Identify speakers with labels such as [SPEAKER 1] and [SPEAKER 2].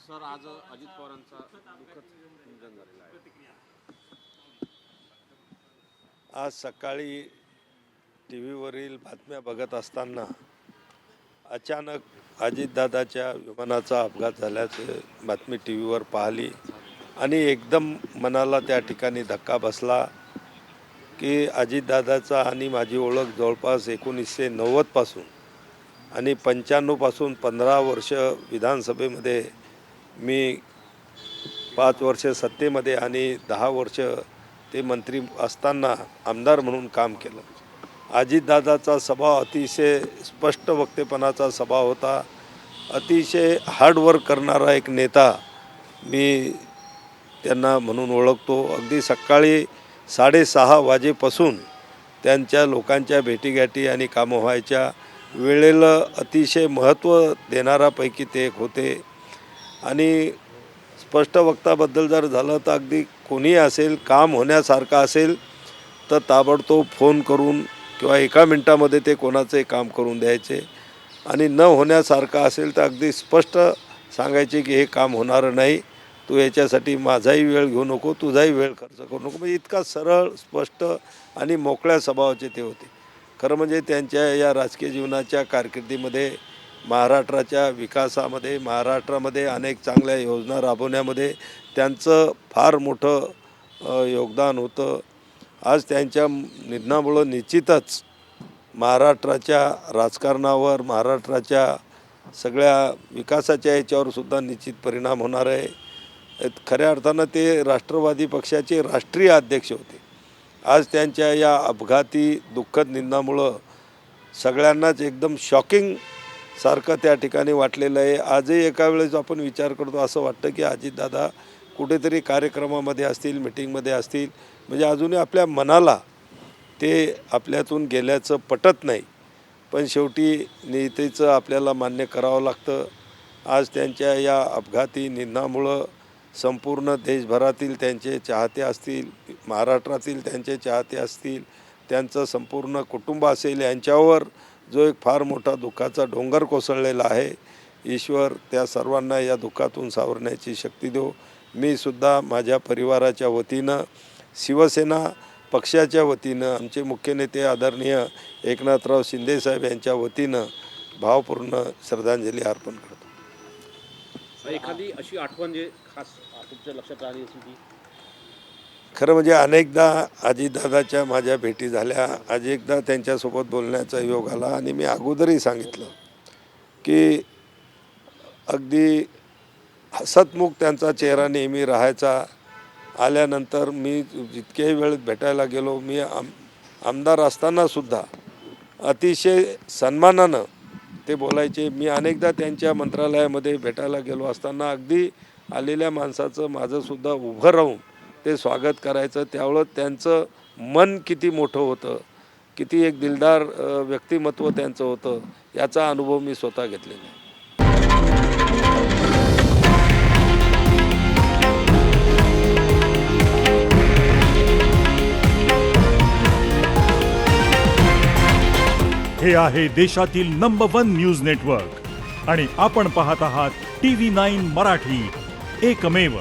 [SPEAKER 1] Sir आज अजित पवारांचा दुःखद निधन झालेला आहे।
[SPEAKER 2] आज सकाळी टी व्हीवरील बातम्या बघत असताना अचानक अजितदादाच्या विमानाचा अपघात झाल्याची बातमी टी व्हीवर पाहिली आणि एकदम मनाला त्या ठिकाणी धक्का बसला की अजितदादाचा आणि माझी ओळख जवळपास 1990 पासून आणि 95 पासून 15 वर्ष विधानसभेमध्ये मी 5 वर्ष सत्तेमध्ये आणि 10 वर्ष ते मंत्री असताना आमदार म्हणून काम केलं। अजितदादाचा स्वभाव अतिशय स्पष्ट वक्तेपणाचा स्वभाव होता, अतिशय हार्डवर्क करणारा एक नेता मी त्यांना म्हणून ओळखतो। अगदी सकाळी 6:30 वाजेपासून त्यांच्या लोकांच्या भेटीगाठी आणि कामं व्हायच्या वेळेला अतिशय महत्त्व देणारापैकी ते एक होते। आणि स्पष्ट वक्ताबद्दल जर झालं तर अगदी कोणी असेल काम होण्यासारखं असेल तर ताबडतोब फोन करून किंवा 1 मिनिटामध्ये ते कोणाचंही काम करून द्यायचे आणि न होण्यासारखं असेल तर अगदी स्पष्ट सांगायचे की हे काम होणारं नाही, तू याच्यासाठी माझाही वेळ घेऊ नको, तुझाही वेळ खर्च करू नको। म्हणजे इतका सरळ स्पष्ट आणि मोकळ्या स्वभावाचे ते होते। खरं म्हणजे त्यांच्या या राजकीय जीवनाच्या कारकिर्दीमध्ये महाराष्ट्राच्या विकासामध्ये महाराष्ट्रामध्ये अनेक चांगल्या योजना राबवण्यामध्ये त्यांचं फार मोठं योगदान होतं। आज त्यांच्या निधनामुळं निश्चितच महाराष्ट्राच्या राजकारणावर महाराष्ट्राच्या सगळ्या विकासाच्या याच्यावर सुद्धा निश्चित परिणाम होणार आहे। खऱ्या अर्थानं ते राष्ट्रवादी पक्षाचे राष्ट्रीय अध्यक्ष होते। आज त्यांच्या या अपघाती दुःखद निधनामुळं सगळ्यांनाच एकदम शॉकिंग सारखं त्या ठिकाणी वाटलेलं आहे। आजही एका वेळेस आपण विचार करतो असं वाटतं की अजितदादा कुठेतरी कार्यक्रमामध्ये असतील, मीटिंगमध्ये असतील, म्हणजे अजूनही आपल्या मनाला ते आपल्यातून गेल्याचं पटत नाही। पण शेवटी नीतीचं आपल्याला मान्य करावं लागतं। आज त्यांच्या या अपघाती निधनामुळं संपूर्ण देशभरातील त्यांचे चाहते असतील, महाराष्ट्रातील त्यांचे चाहते असतील, त्यांचं संपूर्ण कुटुंब असेल, यांच्यावर जो एक फार मोठा दुःखाचा डोंगर कोसळलेला आहे। ईश्वर त्या सर्वांना या दुःखातून सावरण्याची शक्ती देव। मी सुद्धा माझ्या परिवाराच्या वतीनं, शिवसेना पक्षाच्या वतीनं, आमचे मुख्य नेते आदरणीय एकनाथराव शिंदेसाहेब यांच्या वतीनं भावपूर्ण श्रद्धांजली अर्पण करतो।
[SPEAKER 1] एखादी अशी आठवण जे खास तुमच्या लक्षात आली असेल ती?
[SPEAKER 2] खरं म्हणजे अनेकदा अजितदादाच्या माझ्या भेटी झाल्या, अनेकदा त्यांच्यासोबत बोलण्याचा योग आला आणि मी अगोदरही सांगितलं की अगदी हसतमुख त्यांचा चेहरा नेहमी राहायचा। आल्यानंतर मी जितक्याही वेळेत भेटायला गेलो, मी आमदार असतानासुद्धा अतिशय सन्मानानं ते बोलायचे। मी अनेकदा त्यांच्या मंत्रालयामध्ये भेटायला गेलो असताना अगदी आलेल्या माणसाचं माझंसुद्धा उभं राहून ते स्वागत करायचं। त्यावेळं त्यांचं मन किती मोठं होतं, किती एक दिलदार व्यक्तिमत्व त्यांचं होतं, याचा अनुभव मी स्वतः घेतलेला आहे।
[SPEAKER 3] हे आहे देशातील नंबर 1 न्यूज नेटवर्क आणि आपण पाहत आहात TV9 मराठी, एकमेव।